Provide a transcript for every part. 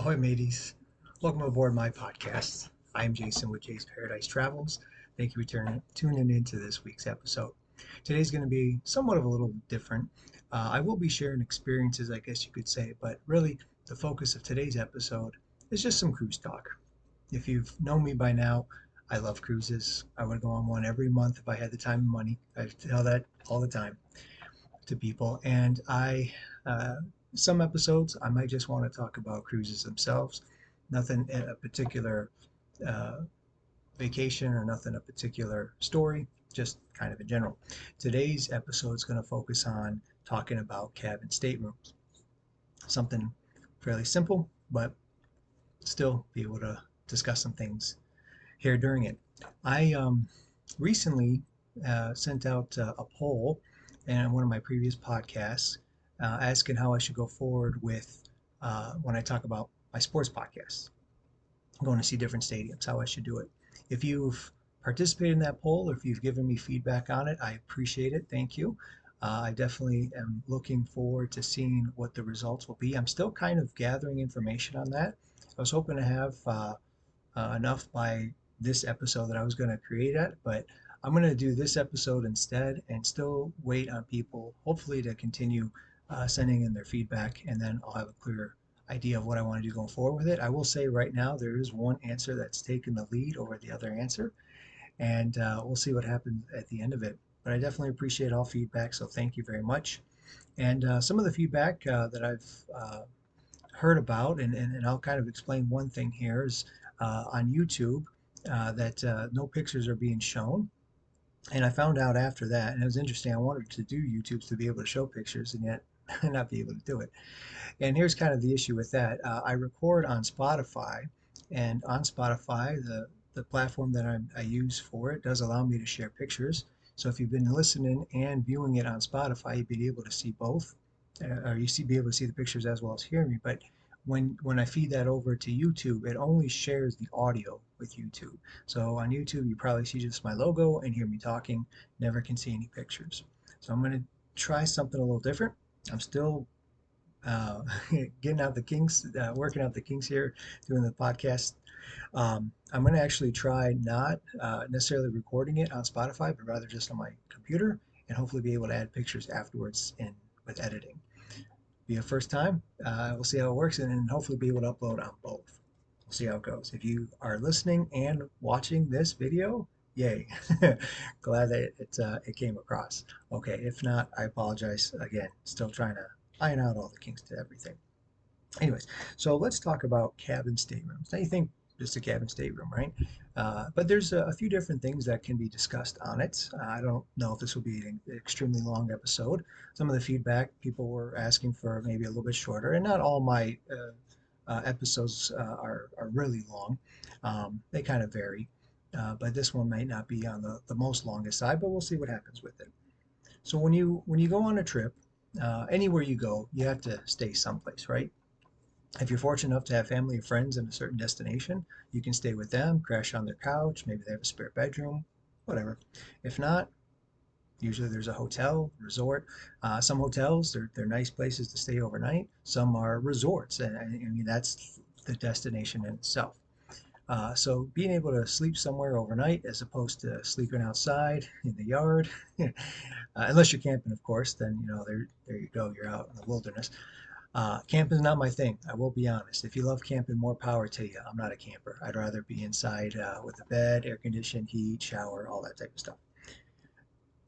Ahoy, mateys. Welcome aboard my podcast. I'm Jason with Jay's Paradise Travels. Thank you for tuning into this week's episode. Today's going to be somewhat of a little different. I will be sharing experiences, I guess you could say, but really the focus of today's episode is just some cruise talk. If you've known me by now, I love cruises. I would go on one every month if I had the time and money. I tell that all the time to people. And uh, some episodes, I might just want to talk about cruises themselves. Nothing in a particular uh, vacation or nothing a particular story, just kind of in general. Today's episode is going to focus on talking about cabin staterooms. Something fairly simple, but still be able to discuss some things here during it. I recently sent out a poll in one of my previous podcasts asking how I should go forward with when I talk about my sports podcasts, going to see different stadiums, how I should do it. If you've participated in that poll or if you've given me feedback on it, I appreciate it. Thank you. I definitely am looking forward to seeing what the results will be. I'm still kind of gathering information on that. I was hoping to have enough by this episode that I was going to create it, but I'm going to do this episode instead and still wait on people, hopefully, to continue sending in their feedback, and then I'll have a clear idea of what I want to do going forward with it. I will say right now there is one answer that's taken the lead over the other answer, and we'll see what happens at the end of it. But I definitely appreciate all feedback, so thank you very much. And some of the feedback that I've heard about, and I'll kind of explain one thing here, is on YouTube that no pictures are being shown. And I found out after that, and it was interesting. I wanted to do YouTubes to be able to show pictures, and yet not be able to do it. And here's kind of the issue with that. I record on Spotify, and on Spotify, the platform that I use for it does allow me to share pictures. So if you've been listening and viewing it on Spotify, you'd be able to see both, or be able to see the pictures as well as hear me. But when I feed that over to YouTube, it only shares the audio with YouTube. So on YouTube, you probably see just my logo and hear me talking, never can see any pictures. So I'm going to try something a little different. I'm still uh, getting out the kinks, working out the kinks here, doing the podcast. I'm going to actually try not necessarily recording it on Spotify, but rather just on my computer, and hopefully be able to add pictures afterwards in with editing. Be a first time. We'll see how it works, and then hopefully be able to upload on both. We'll see how it goes. If you are listening and watching this video, yay! Glad that it came across. Okay, if not, I apologize again. Still trying to iron out all the kinks to everything. Anyways, so let's talk about cabin staterooms. Now you think just a cabin stateroom, right? But there's a few different things that can be discussed on it. I don't know if this will be an extremely long episode. Some of the feedback people were asking for maybe a little bit shorter, and not all my episodes are really long. They kind of vary, but this one might not be on the most longest side, but we'll see what happens with it. So when you go on a trip, anywhere you go, you have to stay someplace, right? If you're fortunate enough to have family or friends in a certain destination, you can stay with them, crash on their couch, maybe they have a spare bedroom, whatever. If not, usually there's a hotel, resort. Some hotels, they're nice places to stay overnight. Some are resorts, and I mean that's the destination in itself. So being able to sleep somewhere overnight as opposed to sleeping outside in the yard, unless you're camping, of course, then there you go, you're out in the wilderness. Camping is not my thing. I will be honest. If you love camping, more power to you. I'm not a camper. I'd rather be inside with a bed, air conditioned, heat, shower, all that type of stuff.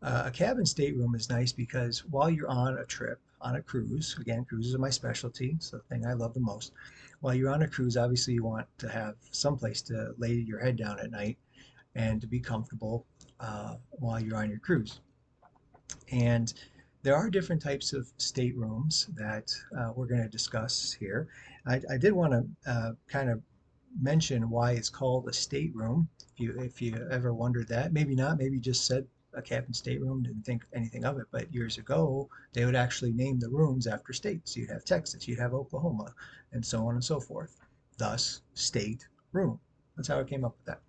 A cabin stateroom is nice because while you're on a trip, on a cruise, again, cruises are my specialty. It's the thing I love the most. While you're on a cruise, obviously you want to have some place to lay your head down at night and to be comfortable while you're on your cruise. And there are different types of staterooms that we're going to discuss here. I did want to kind of mention why it's called a stateroom. If you ever wondered that, maybe not, maybe just said a cabin stateroom, didn't think anything of it. But years ago, they would actually name the rooms after states. You'd have Texas, you'd have Oklahoma, and so on and so forth. Thus, state room. That's how I came up with that.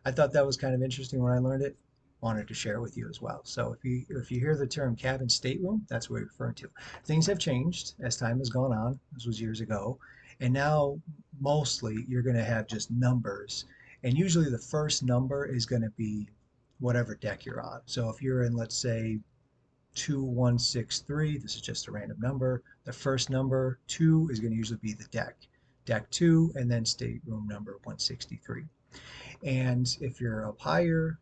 I thought that was kind of interesting when I learned it. Wanted to share with you as well. So if you hear the term cabin stateroom, that's what we're referring to. Things have changed as time has gone on. This was years ago, And now mostly you're going to have just numbers. And usually the first number is going to be whatever deck you're on. So if you're in, let's say, 2163, this is just a random number. The first number, 2, is going to usually be the deck 2, and then stateroom number 163. And if you're up higher,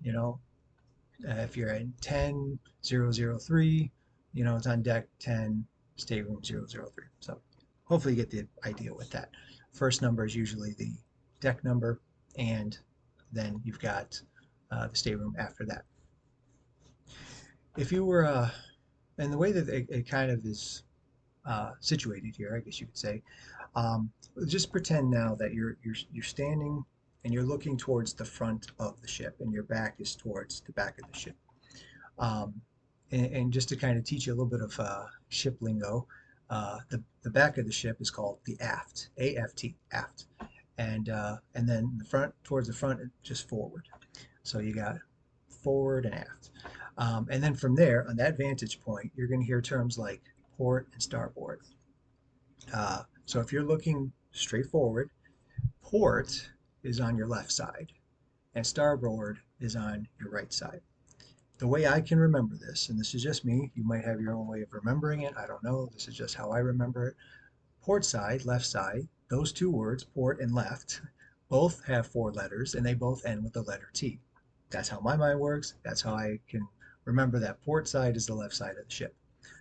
if you're at 10,003, it's on deck 10, stateroom 003. So hopefully you get the idea with that. First number is usually the deck number, and then you've got the stateroom after that. If you were, and the way that it kind of is situated here, I guess you could say, um, just pretend now that you're standing and you're looking towards the front of the ship, and your back is towards the back of the ship. Um, and just to kind of teach you a little bit of ship lingo, the back of the ship is called the aft, AFT, aft, and then the front towards the front, just forward. So you got forward and aft, and then from there, on that vantage point, you're going to hear terms like port and starboard. So if you're looking straight forward, port is on your left side, and starboard is on your right side. The way I can remember this, and this is just me, you might have your own way of remembering it. I don't know. This is just how I remember it. Port side, left side, those two words, port and left, both have four letters and they both end with the letter T. That's how my mind works. That's how I can remember that port side is the left side of the ship.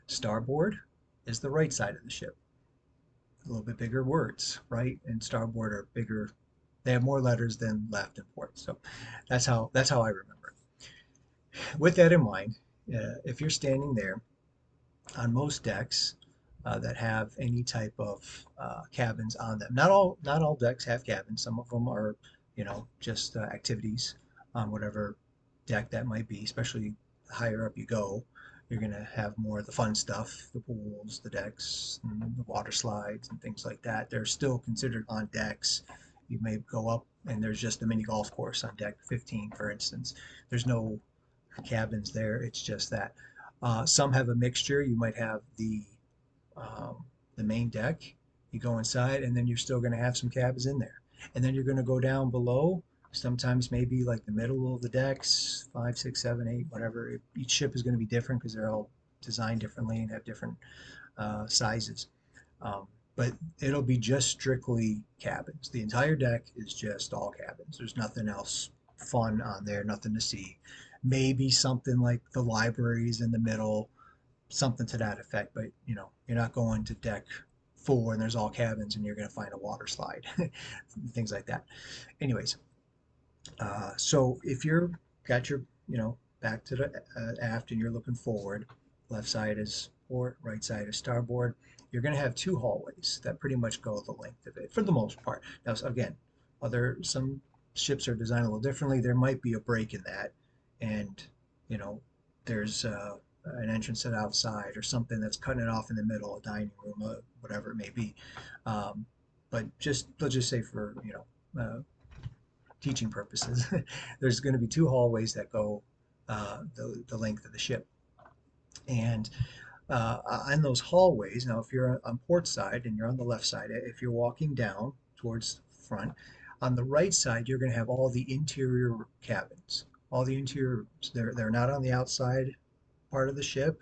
Starboard is the right side of the ship. A little bit bigger words, right? And starboard are bigger. They have more letters than left and port. So that's how I remember it. With that in mind, if you're standing there on most decks that have any type of cabins on them. Not all decks have cabins. Some of them are, just activities on whatever deck that might be. Especially the higher up you go, you're gonna have more of the fun stuff, the pools, the decks, and the water slides, and things like that. They're still considered on decks. You may go up and there's just a mini golf course on deck 15, for instance. There's no cabins there. It's just that. Some have a mixture. You might have um, the main deck. You go inside, and then you're still going to have some cabins in there. And then you're going to go down below. Sometimes maybe like the middle of the decks, 5, 6, 7, 8, whatever. Each ship is going to be different because they're all designed differently and have different sizes. Um, but it'll be just strictly cabins. The entire deck is just all cabins. There's nothing else fun on there, nothing to see. Maybe something like the libraries in the middle, something to that effect. But you're not going to deck 4 and there's all cabins and you're going to find a water slide, things like that. Anyways, so if you're got your back to the aft and you're looking forward, left side is port, right side is starboard. You're going to have two hallways that pretty much go the length of it for the most part. Now, again, some ships are designed a little differently. There might be a break in that, and you know, there's an entrance to the outside or something that's cutting it off in the middle, a dining room, whatever it may be. Um, but let's just say for teaching purposes, there's going to be two hallways that go the length of the ship. And on those hallways, now if you're on port side and you're on the left side, if you're walking down towards the front, on the right side, you're going to have all the interior cabins. All the interior rooms. They're not on the outside part of the ship.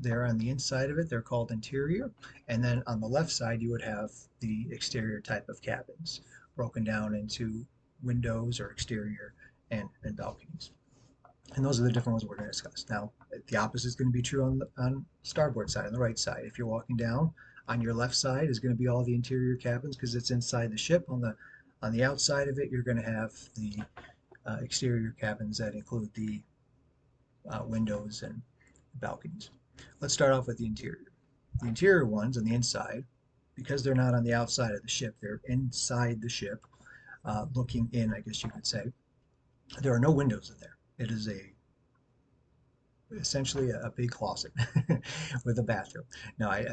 They're on the inside of it. They're called interior. And then on the left side, you would have the exterior type of cabins broken down into windows or exterior and balconies. And those are the different ones we're going to discuss. Now, the opposite is going to be true on starboard side, on the right side. If you're walking down, on your left side is going to be all the interior cabins because it's inside the ship. On the outside of it, you're going to have the exterior cabins that include the windows and balconies. Let's start off with the interior. The interior ones on the inside, because they're not on the outside of the ship, they're inside the ship, looking in, I guess you could say. There are no windows in there. It is essentially a big closet with a bathroom. No, I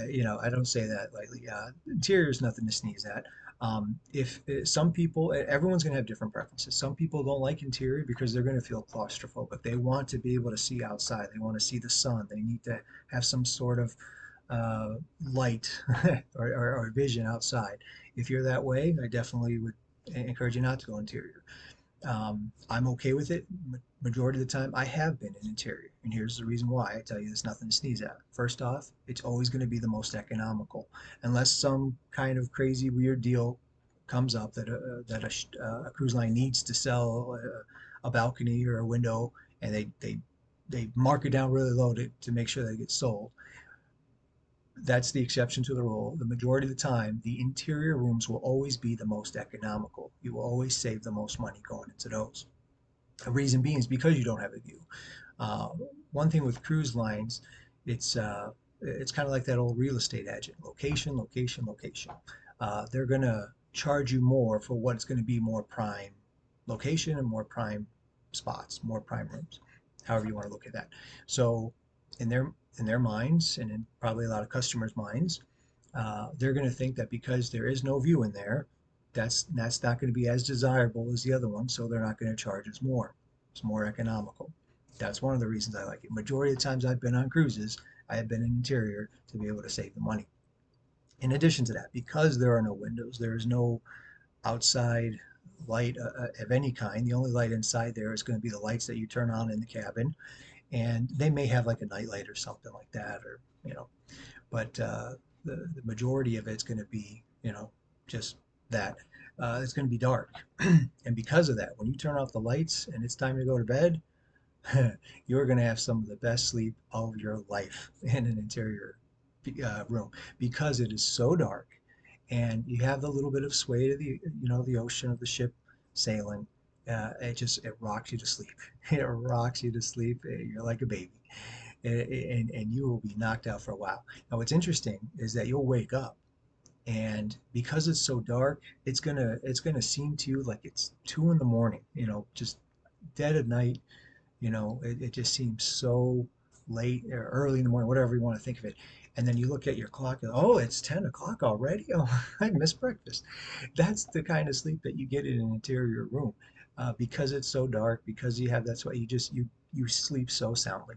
don't say that lightly. Interior is nothing to sneeze at. If some people, everyone's going to have different preferences. Some people don't like interior because they're going to feel claustrophobic. They want to be able to see outside. They want to see the sun. They need to have some sort of uh, light or vision outside. If you're that way, I definitely would encourage you not to go interior. I'm okay with it. Majority of the time, I have been in interior, and here's the reason why. I tell you, there's nothing to sneeze at. First off, it's always going to be the most economical, unless some kind of crazy weird deal comes up that a cruise line needs to sell a balcony or a window, and they mark it down really low to make sure that it gets sold. That's the exception to the rule. The majority of the time, the interior rooms will always be the most economical. You will always save the most money going into those. The reason being is because you don't have a view. Uh, One thing with cruise lines, it's uh, it's kind of like that old real estate agent: location, location, location. They're gonna charge you more for what's going to be more prime location and more prime spots, more prime rooms, however you want to look at that. So, in their minds, and in probably a lot of customers' minds, they're going to think that because there is no view in there, that's not going to be as desirable as the other one, so they're not going to charge us more. It's more economical. That's one of the reasons I like it. Majority of the times I've been on cruises, I have been in interior to be able to save the money. In addition to that, because there are no windows, there is no outside light of any kind. The only light inside there is going to be the lights that you turn on in the cabin, and they may have like a night light or something like that, or but the majority of it's going to be, just that. It's going to be dark. And because of that, when you turn off the lights and it's time to go to bed, you're going to have some of the best sleep of your life in an interior room because it is so dark and you have the little bit of sway to the ocean of the ship sailing. It rocks you to sleep. It rocks you to sleep. You're like a baby, and you will be knocked out for a while. Now, what's interesting is that you'll wake up, and because it's so dark, it's gonna seem to you like it's 2 in the morning. Just dead at night. It just seems so late or early in the morning, whatever you want to think of it. And then you look at your clock and, oh, it's 10 o'clock already. Oh, I missed breakfast. That's the kind of sleep that you get in an interior room, because it's so dark, because that's why you sleep so soundly.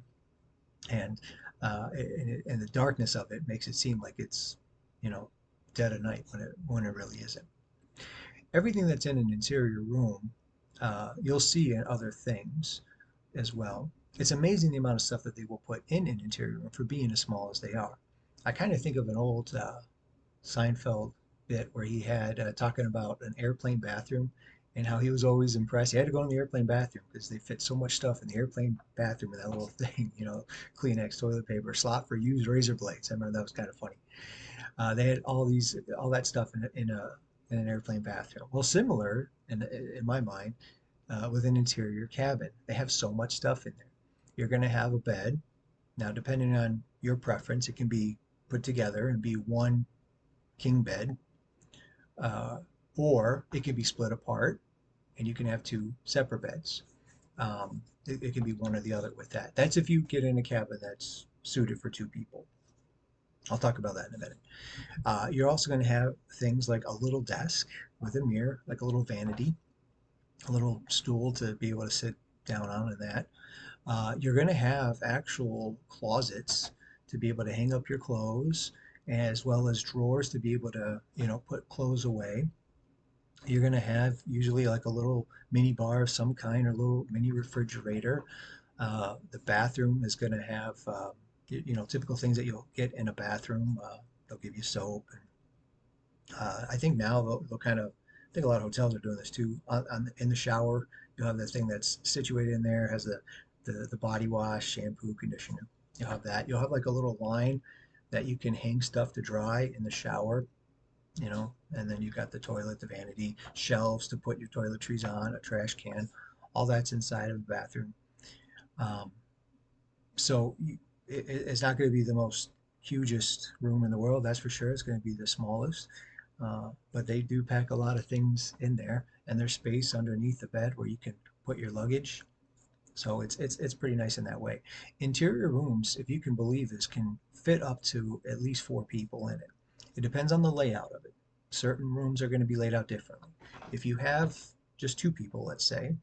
And the darkness of it makes it seem like it's, you know, dead at night when it really isn't. Everything that's in an interior room, you'll see in other things as well. It's amazing the amount of stuff that they will put in an interior room for being as small as they are. I kind of think of an old Seinfeld bit where he had talking about an airplane bathroom and how he was always impressed. He had to go in the airplane bathroom because they fit so much stuff in the airplane bathroom in that little thing, Kleenex, toilet paper, slot for used razor blades. I remember that was kind of funny. They had all that stuff in an airplane bathroom. Well, similar in my mind, with an interior cabin. They have so much stuff in there. You're going to have a bed. Now, depending on your preference, it can be put together and be one king bed, uh, or it can be split apart and you can have two separate beds. It can be one or the other with that. That's if you get in a cabin that's suited for two people. I'll talk about that in a minute. You're also going to have things like a little desk with a mirror, like a little vanity, a little stool to be able to sit down on, and that. You're going to have actual closets to be able to hang up your clothes, as well as drawers to be able to, put clothes away. You're going to have usually like a little mini bar of some kind or a little mini refrigerator. The bathroom is going to have, typical things that you'll get in a bathroom. They'll give you soap. I think now they'll kind of, I think a lot of hotels are doing this too. In the shower, you'll have the thing that's situated in there, has the body wash, shampoo, conditioner. You'll have that. You'll have like a little line that you can hang stuff to dry in the shower, and then you've got the toilet, the vanity, shelves to put your toiletries on, a trash can. All that's inside of the bathroom. Um, so it's not going to be the most hugest room in the world, that's for sure. It's going to be the smallest. But they do pack a lot of things in there, and there's space underneath the bed where you can put your luggage. So it's pretty nice in that way. Interior rooms, if you can believe this, can fit up to at least 4 people in it. It depends on the layout of it. Certain rooms are going to be laid out differently. If you have just 2 people, let's say,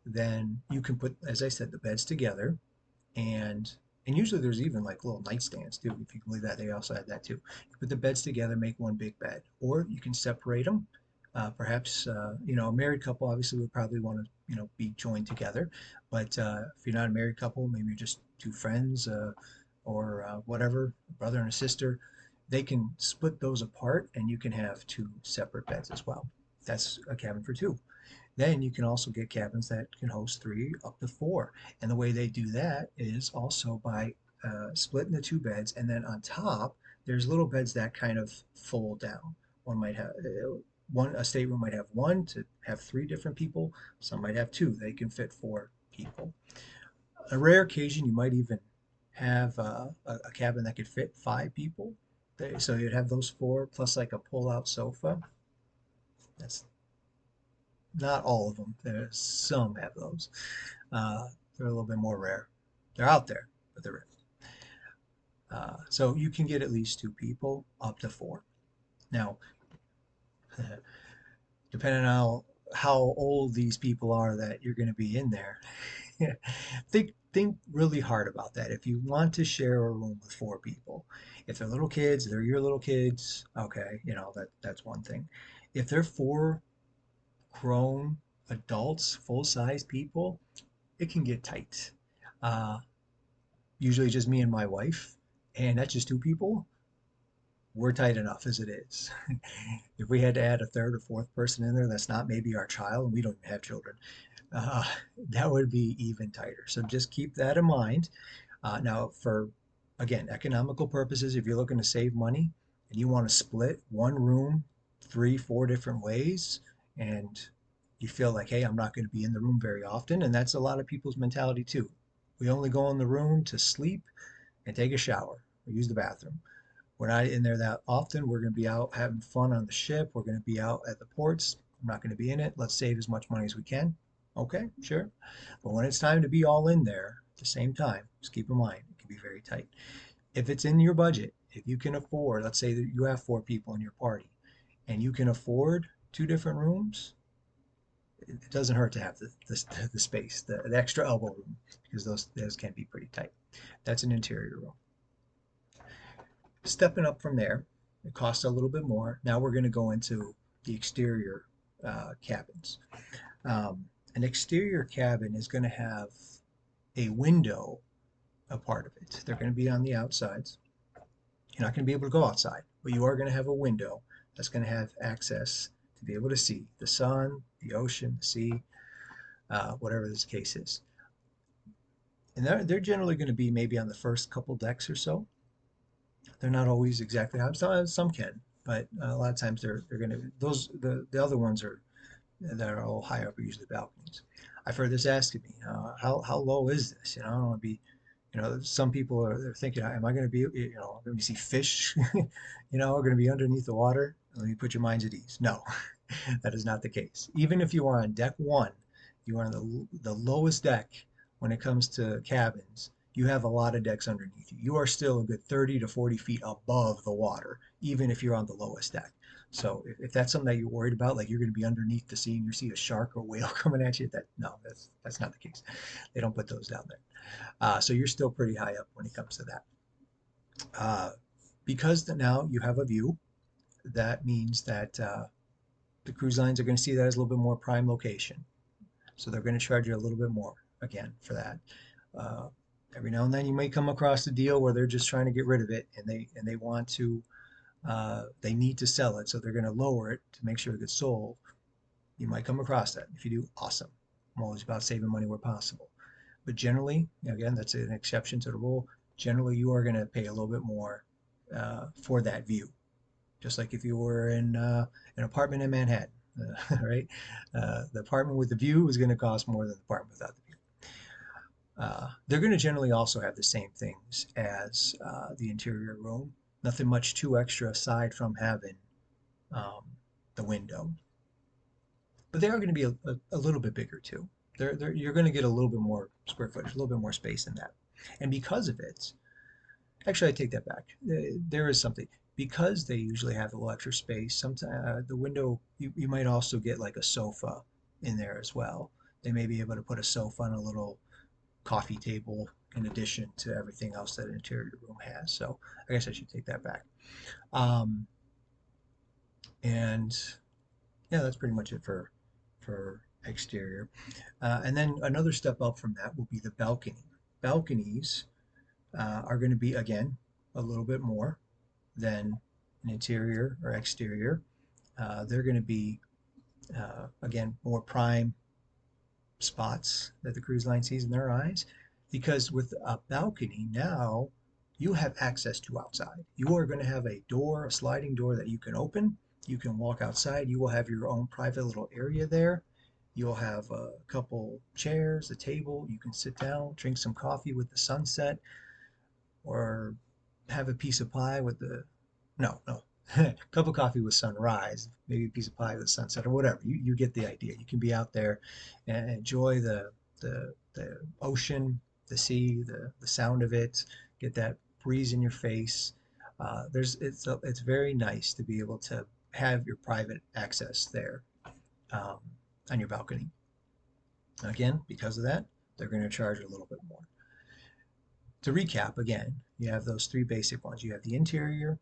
then you can put, as I said, the beds together, and And usually there's even like little nightstands too, if you can believe that. They also have that too. You put the beds together, make one big bed, or you can separate them. Perhaps a married couple obviously would probably want to be joined together, but if you're not a married couple, maybe you're just two friends or whatever, a brother and a sister, they can split those apart, and you can have two separate beds as well. That's a cabin for two. Then you can also get cabins that can host three up to four. And the way they do that is also by splitting the two beds, and then on top, there's little beds that kind of fold down. One might have a stateroom might have one to have three different people. Some might have two. They can fit four people. A rare occasion, you might even have a cabin that could fit five people. So you'd have those four plus like a pull-out sofa. That's not all of them. There's some have those. They're a little bit more rare. They're out there, but they're rare. So you can get at least two people, up to four. Now, depending on how old these people are that you're going to be in there, think really hard about that. If you want to share a room with four people, if they're little kids, they're your little kids. Okay, that's one thing. If they're four grown adults, full size people, it can get tight. Uh, Usually just me and my wife, and that's just two people. We're tight enough as it is. If we had to add a third or fourth person in there, that's not maybe our child, and we don't even have children, uh, that would be even tighter. So just keep that in mind. Now, for again, economical purposes, if you're looking to save money and you want to split one room three, four different ways, and you feel like, hey, I'm not going to be in the room very often, and that's a lot of people's mentality too. We only go in the room to sleep and take a shower or use the bathroom. We're not in there that often. We're going to be out having fun on the ship. We're going to be out at the ports. I'm not going to be in it. Let's save as much money as we can. Okay, sure. But when it's time to be all in there at the same time, just keep in mind, it can be very tight. If it's in your budget, if you can afford, let's say that you have four people in your party and you can afford two different rooms, it doesn't hurt to have the space, the extra elbow room, because those can be pretty tight. That's an interior room. Stepping up from there, it costs a little bit more. Now we're going to go into the exterior cabins. An exterior cabin is going to have a window a part of it. They're going to be on the outsides. You're not going to be able to go outside, but you are going to have a window that's going to have access to be able to see the sun, the ocean, the sea, whatever this case is. And they're generally going to be maybe on the first couple decks or so. They're not always exactly how some can, but a lot of times they're going to the other ones are that are all high up are usually balconies. I've heard this asked of me, how low is this? I don't want to be, some people are they're thinking, am I going to be, going to see fish, are going to be underneath the water? Let me put your minds at ease. No, that is not the case. Even if you are on deck one, you are on the lowest deck when it comes to cabins. You have a lot of decks underneath you. You are still a good 30 to 40 feet above the water, even if you're on the lowest deck. So if that's something that you're worried about, like you're going to be underneath the sea and you see a shark or whale coming at you, that's not the case. They don't put those down there. So you're still pretty high up when it comes to that. Because now you have a view, that means that the cruise lines are going to see that as a little bit more prime location. So they're going to charge you a little bit more again for that. Uh, every now and then you may come across a deal where they're just trying to get rid of it, and they want to they need to sell it, so they're going to lower it to make sure it gets sold. You might come across that. If you do, awesome. I'm always about saving money where possible. But generally, again, that's an exception to the rule. Generally, you are going to pay a little bit more for that view, just like if you were in an apartment in Manhattan, right? The apartment with the view is going to cost more than the apartment without the view. They're going to generally also have the same things as the interior room. Nothing much too extra aside from having um, the window. But they are going to be a little bit bigger too. You're going to get a little bit more square footage, a little bit more space in that. And because of it, actually, I take that back. There is something. Because they usually have a little extra space, sometimes the window, you might also get like a sofa in there as well. They may be able to put a sofa on a little coffee table, in addition to everything else that an interior room has. So I guess I should take that back. Um, and yeah, that's pretty much it for exterior. And then another step up from that will be the balcony. Balconies are going to be again a little bit more than an interior or exterior. They're going to be again more prime spots that the cruise line sees in their eyes, because with a balcony now you have access to outside. You are going to have a door, a sliding door that you can open. You can walk outside. You will have your own private little area there. You'll have a couple chairs, a table. You can sit down, drink some coffee with the sunset, or have a piece of pie with the no cup of coffee with sunrise, maybe a piece of pie with sunset or whatever. You get the idea. You can be out there and enjoy the ocean, the sea, the sound of it, get that breeze in your face. It's very nice to be able to have your private access there, um, on your balcony. Again, because of that, they're going to charge a little bit more. To recap again, you have those three basic ones. You have the interior,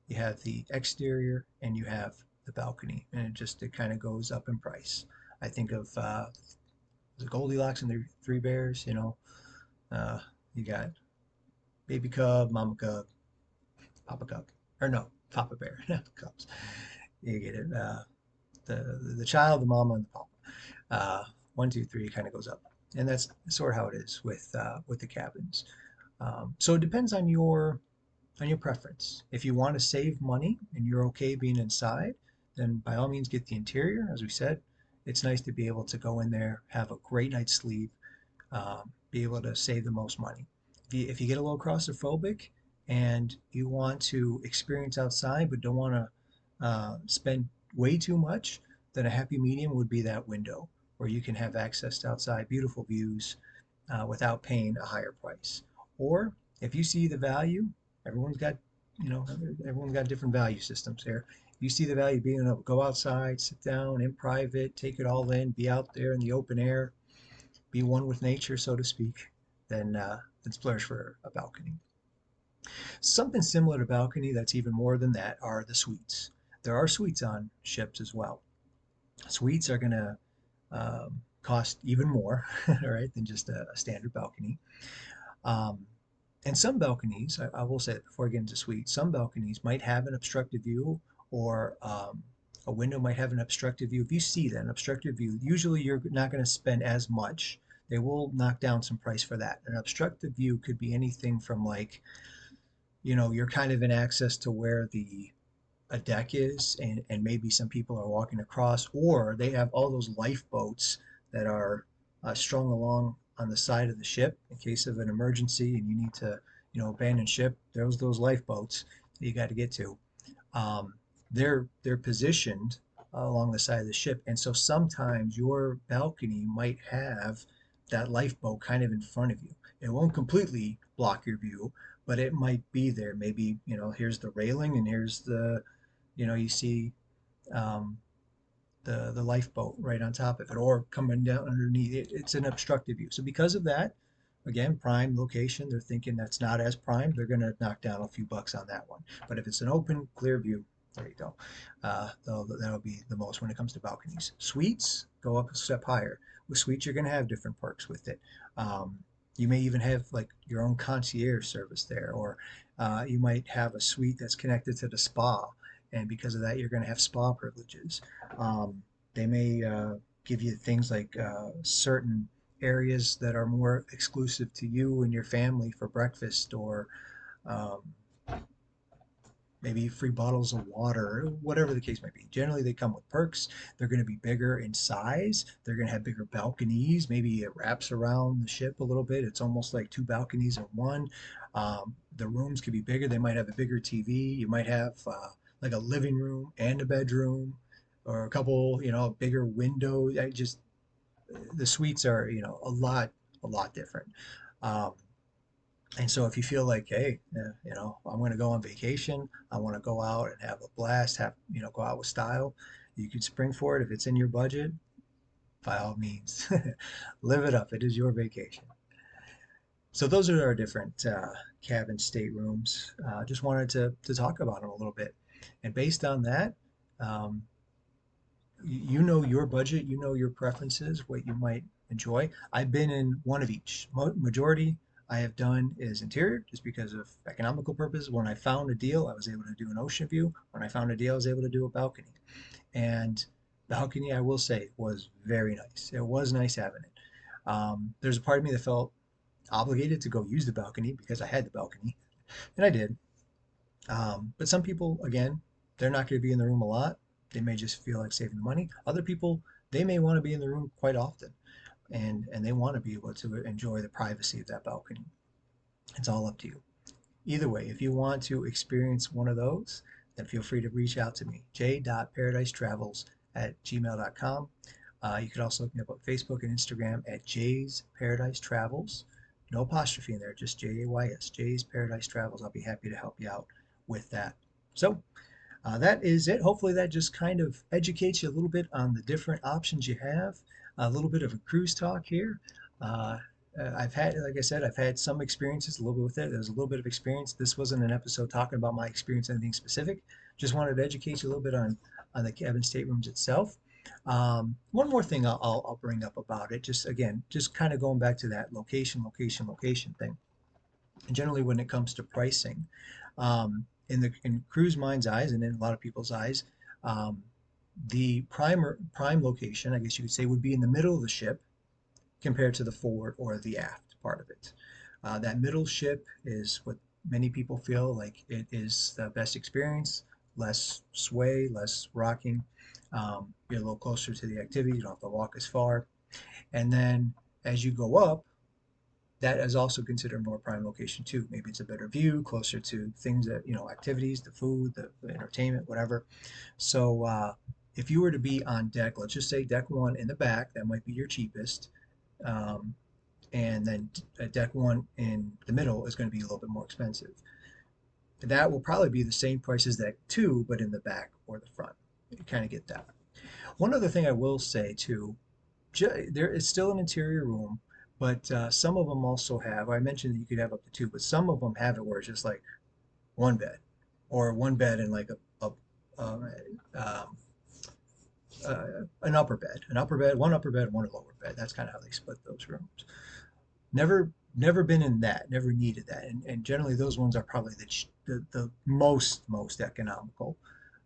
you have the exterior, and you have the balcony, and it kind of goes up in price. I think of the Goldilocks and the Three Bears. Uh, you got baby cub, mama cub, papa cub, or no, papa bear, not cubs. You get it. The child, the mama, and the papa. One, two, three kind of goes up, and that's sort of how it is with the cabins. So it depends on your preference. If you want to save money and you're okay being inside, then by all means get the interior. As we said, it's nice to be able to go in there, have a great night's sleep, be able to save the most money. If you get a little claustrophobic and you want to experience outside but don't want to spend way too much, then a happy medium would be that window where you can have access to outside, beautiful views, without paying a higher price. Or if you see the value, everyone's got, everyone's got different value systems here. You see the value being able to go outside, sit down in private, take it all in, be out there in the open air, be one with nature, so to speak, then splurge for a balcony. Something similar to balcony that's even more than that are the suites. There are suites on ships as well. Suites are going to cost even more, all right, than just a standard balcony. Um, and some balconies, I will say it before I get into suites, some balconies might have an obstructed view, or a window might have an obstructed view. If you see that, an obstructed view, usually you're not going to spend as much. They will knock down some price for that. An obstructed view could be anything from like, you're kind of in access to where the a deck is, and maybe some people are walking across, or they have all those lifeboats that are strung along on the side of the ship in case of an emergency and you need to, abandon ship. There's those lifeboats that you got to get to. Um, they're positioned along the side of the ship, and so sometimes your balcony might have that lifeboat kind of in front of you. It won't completely block your view, but it might be there. Maybe, here's the railing and here's you see um, the lifeboat right on top of it, or coming down underneath it. It's an obstructive view. So because of that, again, prime location, they're thinking that's not as prime. They're going to knock down a few bucks on that one. But if it's an open, clear view, there you go. That'll be the most when it comes to balconies. Suites go up a step higher. With suites, you're going to have different perks with it. Um, you may even have like your own concierge service there, or you might have a suite that's connected to the spa, and because of that, you're going to have spa privileges. They may give you things like certain areas that are more exclusive to you and your family for breakfast, or um, maybe free bottles of water, whatever the case might be. Generally, they come with perks. They're going to be bigger in size. They're going to have bigger balconies. Maybe it wraps around the ship a little bit. It's almost like two balconies in one. The rooms could be bigger. They might have a bigger TV. You might have like a living room and a bedroom, or a couple, bigger windows. The suites are, a lot different. Um, and so if you feel like, hey, I'm going to go on vacation, I want to go out and have a blast, go out with style, you can spring for it. If it's in your budget, by all means, live it up. It is your vacation. So those are our different cabin staterooms. Just wanted to talk about them a little bit. And based on that, um, you know your budget, you know your preferences, what you might enjoy. I've been in one of each. Majority I have done is interior, just because of economical purposes. When I found a deal, I was able to do an ocean view. When I found a deal, I was able to do a balcony. And the balcony, I will say, was very nice. It was nice having it. There's a part of me that felt obligated to go use the balcony because I had the balcony, and I did. But some people, again, they're not going to be in the room a lot. They may just feel like saving money. Other people, they may want to be in the room quite often, and they want to be able to enjoy the privacy of that balcony. It's all up to you. Either way, if you want to experience one of those, then feel free to reach out to me, j.paradise.travels@gmail.com. You could also look me up on Facebook and Instagram at Jay's Paradise Travels. No apostrophe in there, just Jays, Jay's Paradise Travels. I'll be happy to help you out with that. So that is it. Hopefully, that just kind of educates you a little bit on the different options you have. A little bit of a cruise talk here. Uh, I've had, like I said, I've had some experiences a little bit with it. There's a little bit of experience. This wasn't an episode talking about my experience, anything specific. Just wanted to educate you a little bit on the cabin staterooms itself. One more thing I'll bring up about it. Just again, just kind of going back to that location thing. And generally, when it comes to pricing, in cruise mind's eyes and in a lot of people's eyes, um, the prime location, I guess you could say, would be in the middle of the ship compared to the forward or the aft part of it. That middle ship is what many people feel like it is the best experience, less sway, less rocking. You're a little closer to the activity, you don't have to walk as far. And then as you go up, that is also considered more prime location too. Maybe it's a better view, closer to things that, activities, the food, the entertainment, whatever. So if you were to be on deck, let's just say deck one in the back, that might be your cheapest. Um, and then deck one in the middle is going to be a little bit more expensive. That will probably be the same price as deck two, but in the back or the front. You kind of get that. One other thing I will say too, there is still an interior room, but some of them also have. I mentioned that you could have up to two, but some of them have it where it's just like one bed, or one bed and like um, um, an upper bed, one upper bed, one lower bed. That's kind of how they split those rooms. Never been in that, never needed that, and generally those ones are probably the most economical.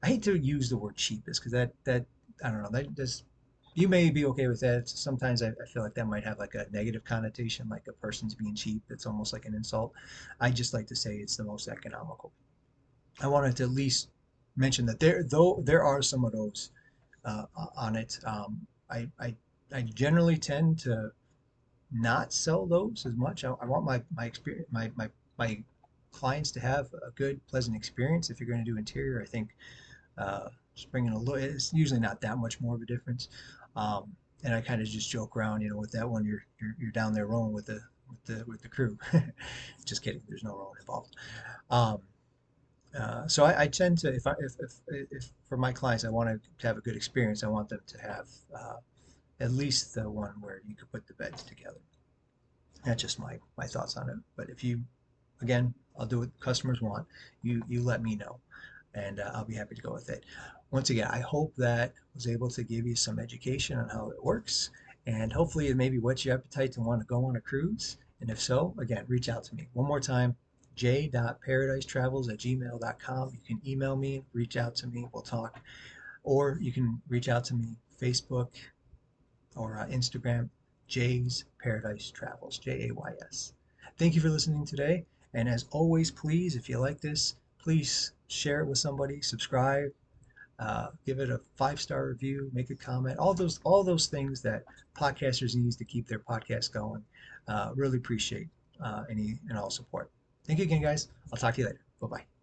I hate to use the word cheapest because that I don't know, that just, you may be okay with that. Sometimes I feel like that might have like a negative connotation, like a person's being cheap. It's almost like an insult. I just like to say it's the most economical. I wanted to at least mention that though there are some of those on it. I generally tend to not sell those as much. I want my experience, my clients to have a good, pleasant experience. If you're going to do interior, I think just bringing a little, it's usually not that much more of a difference. Um, and I kind of just joke around, with that one. You're down there rowing with the crew. Just kidding. There's no rowing involved. Um, so I tend to, if for my clients, I want to have a good experience. I want them to have at least the one where you could put the beds together. That's just my thoughts on it. But if you, again, I'll do what customers want. You let me know, and I'll be happy to go with it. Once again, I hope that I was able to give you some education on how it works, and hopefully it maybe whets your appetite to want to go on a cruise. And if so, again, reach out to me. One more time, j.paradise.travels@gmail.com. You can email me, reach out to me, we'll talk. Or you can reach out to me, Facebook or Instagram, Jay's Paradise Travels, Jays. Thank you for listening today. And as always, please, if you like this, please share it with somebody, subscribe, give it a 5-star review, make a comment, all those things that podcasters need to keep their podcast going. Really appreciate any and all support. Thank you again, guys. I'll talk to you later. Bye bye.